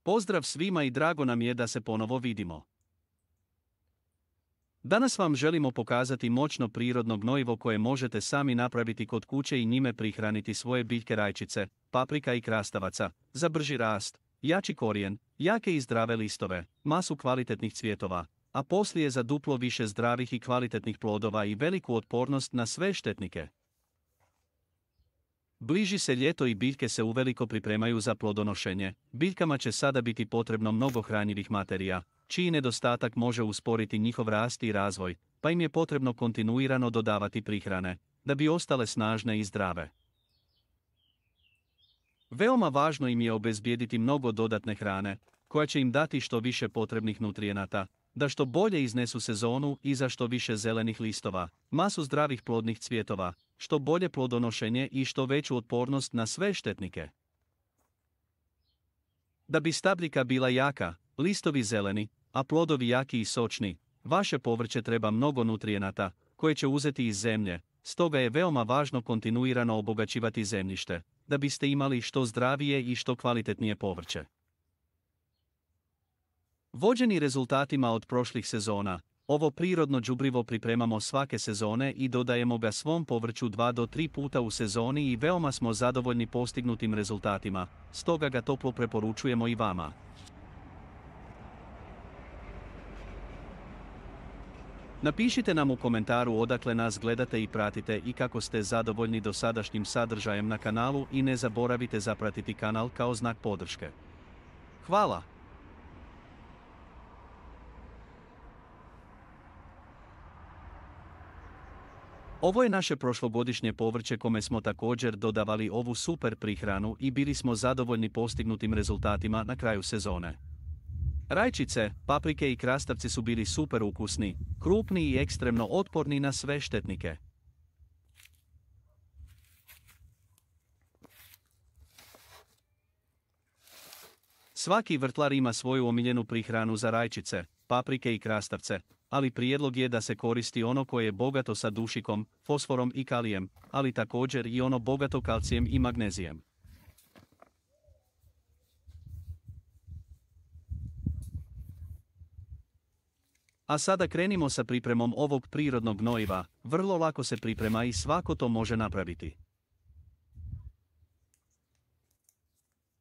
Pozdrav svima i drago nam je da se ponovo vidimo. Danas vam želimo pokazati moćno prirodno gnojivo koje možete sami napraviti kod kuće i njime prihraniti svoje biljke rajčice, paprika i krastavaca, za brži rast, jači korijen, jake i zdrave listove, masu kvalitetnih cvjetova, a poslije za duplo više zdravih i kvalitetnih plodova i veliku otpornost na sve štetnike. Bliži se ljeto i biljke se uveliko pripremaju za plodonošenje. Biljkama će sada biti potrebno mnogo hranjivih materija, čiji nedostatak može usporiti njihov rast i razvoj, pa im je potrebno kontinuirano dodavati prihrane, da bi ostale snažne i zdrave. Veoma važno im je obezbijediti mnogo dodatne hrane, koja će im dati što više potrebnih nutrijenata, da što bolje iznesu sezonu i za što više zelenih listova, masu zdravih plodnih cvjetova, što bolje plodonošenje i što veću otpornost na sve štetnike. Da bi stabljika bila jaka, listovi zeleni, a plodovi jaki i sočni, vaše povrće treba mnogo nutrijenata, koje će uzeti iz zemlje, stoga je veoma važno kontinuirano obogaćivati zemljište, da biste imali što zdravije i što kvalitetnije povrće. Vođeni rezultatima od prošlih sezona, ovo prirodno đubrivo pripremamo svake sezone i dodajemo ga svom povrću 2 do 3 puta u sezoni i veoma smo zadovoljni postignutim rezultatima, stoga ga toplo preporučujemo i vama. Napišite nam u komentaru odakle nas gledate i pratite i kako ste zadovoljni dosadašnjim sadržajem na kanalu i ne zaboravite zapratiti kanal kao znak podrške. Hvala! Ovo je naše prošlogodišnje povrće kome smo također dodavali ovu super prihranu i bili smo zadovoljni postignutim rezultatima na kraju sezone. Rajčice, paprike i krastavci su bili super ukusni, krupni i ekstremno otporni na sve štetnike. Svaki vrtlar ima svoju omiljenu prihranu za rajčice, paprike i krastavce, ali prijedlog je da se koristi ono koje je bogato sa dušikom, fosforom i kalijem, ali također i ono bogato kalcijem i magnezijem. A sada krenimo sa pripremom ovog prirodnog gnojiva, vrlo lako se priprema i svako to može napraviti.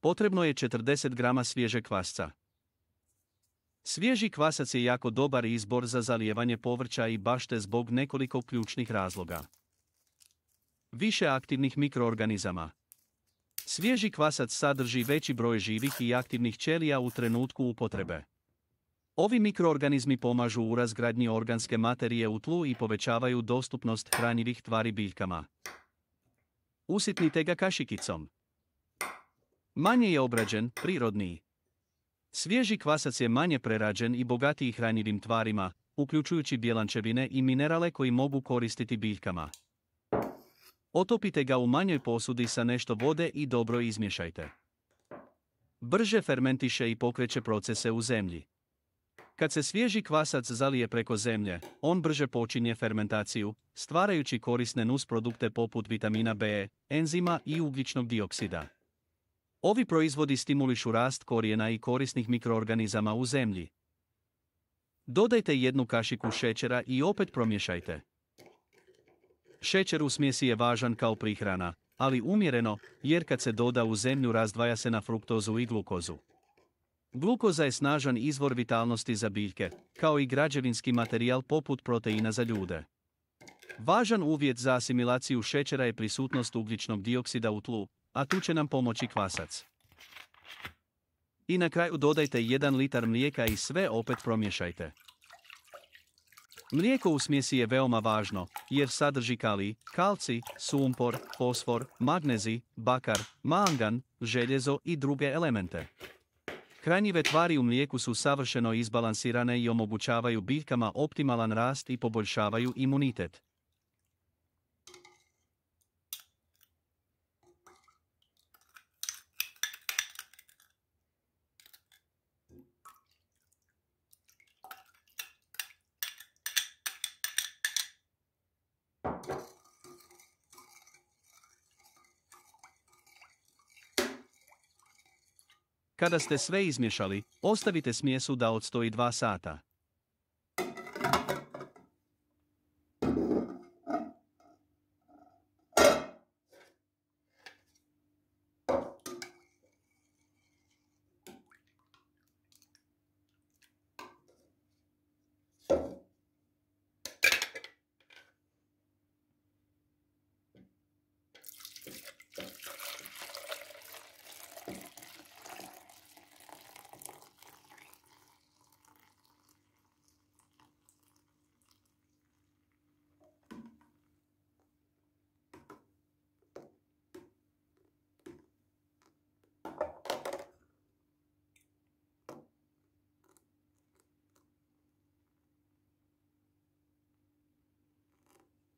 Potrebno je 40 grama svježeg kvasca. Svježi kvasac je jako dobar izbor za zalijevanje povrća i bašte zbog nekoliko ključnih razloga. Više aktivnih mikroorganizama. Svježi kvasac sadrži veći broj živih i aktivnih ćelija u trenutku upotrebe. Ovi mikroorganizmi pomažu u razgradnji organske materije u tlu i povećavaju dostupnost hranjivih tvari biljkama. Usitnite ga kašikicom. Manje je obrađen, prirodniji. Svježi kvasac je manje prerađen i bogatiji hranjivim tvarima, uključujući bjelančevine i minerale koji mogu koristiti biljkama. Otopite ga u manjoj posudi sa nešto vode i dobro izmješajte. Brže fermentiše i pokreće procese u zemlji. Kad se svježi kvasac zalije preko zemlje, on brže počinje fermentaciju, stvarajući korisne nusprodukte poput vitamina B, enzima i ugljičnog dioksida. Ovi proizvodi stimulišu rast korijena i korisnih mikroorganizama u zemlji. Dodajte 1 kašiku šećera i opet promješajte. Šećer u smjesi je važan kao prihrana, ali umjereno, jer kad se doda u zemlju razdvaja se na fruktozu i glukozu. Glukoza je snažan izvor vitalnosti za biljke, kao i građevinski materijal poput proteina za ljude. Važan uvjet za asimilaciju šećera je prisutnost ugljičnog dioksida u tlu, a tu će nam pomoći kvasac. I na kraju dodajte 1 litar mlijeka i sve opet promješajte. Mlijeko u smjesi je veoma važno, jer sadrži kalij, kalcij, sumpor, fosfor, magnezij, bakar, mangan, željezo i druge elemente. Hranjive tvari u mlijeku su savršeno izbalansirane i omogućavaju biljkama optimalan rast i poboljšavaju imunitet. Kada ste sve izmješali, ostavite smjesu da odstoji 2 sata.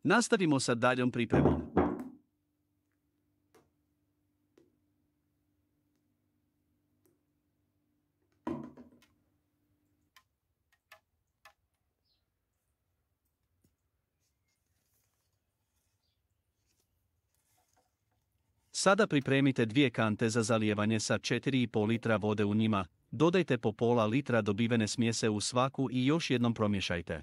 Nastavimo sa daljom pripremom. Sada pripremite 2 kante za zalijevanje sa 4,5 litra vode u njima, dodajte po pola litra dobivene smjese u svaku i još jednom promješajte.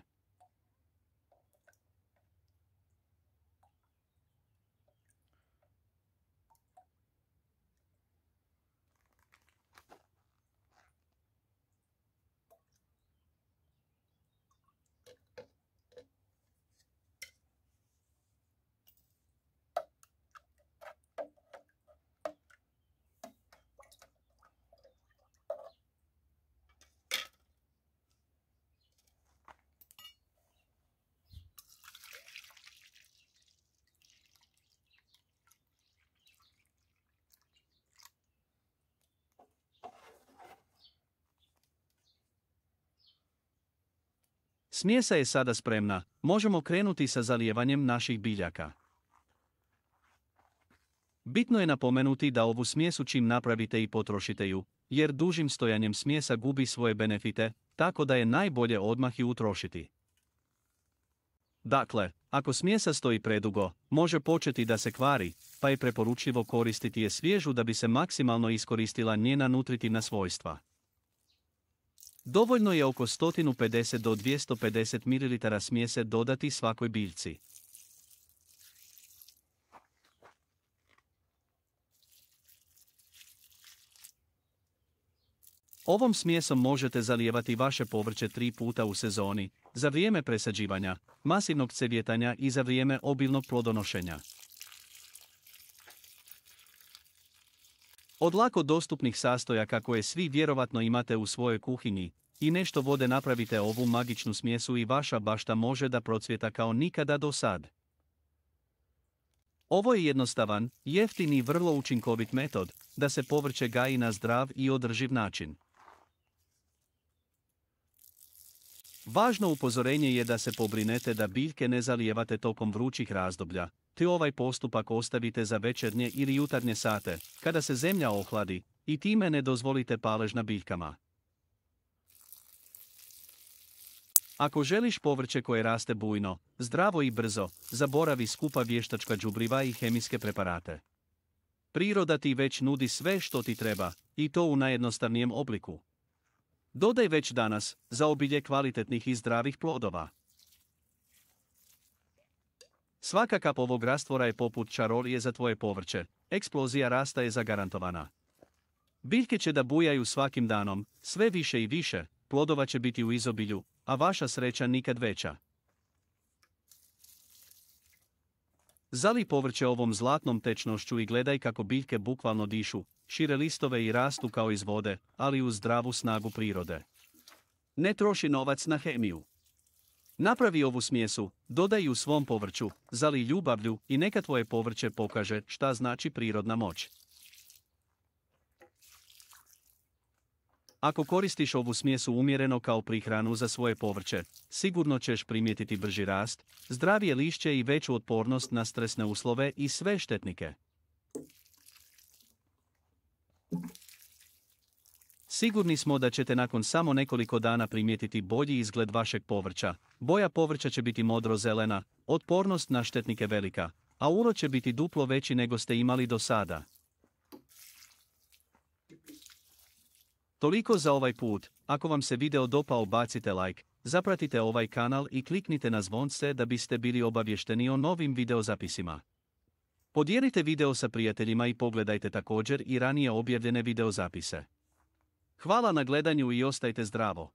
Smjesa je sada spremna, možemo krenuti sa zalijevanjem naših biljaka. Bitno je napomenuti da ovu smjesu čim napravite i potrošite ju, jer dužim stojanjem smjesa gubi svoje benefite, tako da je najbolje odmah ju utrošiti. Dakle, ako smjesa stoji predugo, može početi da se kvari, pa je preporučljivo koristiti je svježu da bi se maksimalno iskoristila njena nutritivna svojstva. Dovoljno je oko 150 do 250 ml smjese dodati svakoj biljci. Ovom smjesom možete zalijevati vaše povrće 3 puta u sezoni, za vrijeme presađivanja, masivnog cvjetanja i za vrijeme obilnog plodonošenja. Od lako dostupnih sastojaka koje svi vjerovatno imate u svojoj kuhinji, i nešto vode napravite ovu magičnu smjesu i vaša bašta može da procvjeta kao nikada do sad. Ovo je jednostavan, jeftin i vrlo učinkovit metod da se povrće gaji na zdrav i održiv način. Važno upozorenje je da se pobrinete da biljke ne zalijevate tokom vrućih razdoblja, te ovaj postupak ostavite za večernje ili jutarnje sate, kada se zemlja ohladi, i time ne dozvolite palež na biljkama. Ako želiš povrće koje raste bujno, zdravo i brzo, zaboravi skupa vještačka đubriva i hemijske preparate. Priroda ti već nudi sve što ti treba, i to u najjednostavnijem obliku. Dodaj već danas, za obilje kvalitetnih i zdravih plodova. Svaka kap ovog rastvora je poput čarolije za tvoje povrće, eksplozija rasta je zagarantovana. Biljke će da bujaju svakim danom, sve više i više, plodova će biti u izobilju, a vaša sreća nikad veća. Zalij povrće ovom zlatnom tečnošću i gledaj kako biljke bukvalno dišu, šire listove i rastu kao iz vode, ali uz zdravu snagu prirode. Ne troši novac na hemiju. Napravi ovu smjesu, dodaj ju svom povrću, zalij ljubavlju i neka tvoje povrće pokaže šta znači prirodna moć. Ako koristiš ovu smjesu umjereno kao prihranu za svoje povrće, sigurno ćeš primijetiti brži rast, zdravije lišće i veću otpornost na stresne uslove i sve štetnike. Sigurni smo da ćete nakon samo nekoliko dana primijetiti bolji izgled vašeg povrća, boja povrća će biti modro zelena, otpornost na štetnike velika, a urod će biti duplo veći nego ste imali do sada. Toliko za ovaj put, ako vam se video dopao bacite like, zapratite ovaj kanal i kliknite na zvonce da biste bili obavješteni o novim videozapisima. Podijelite video sa prijateljima i pogledajte također i ranije objavljene videozapise. Hvala na gledanju i ostajte zdravo.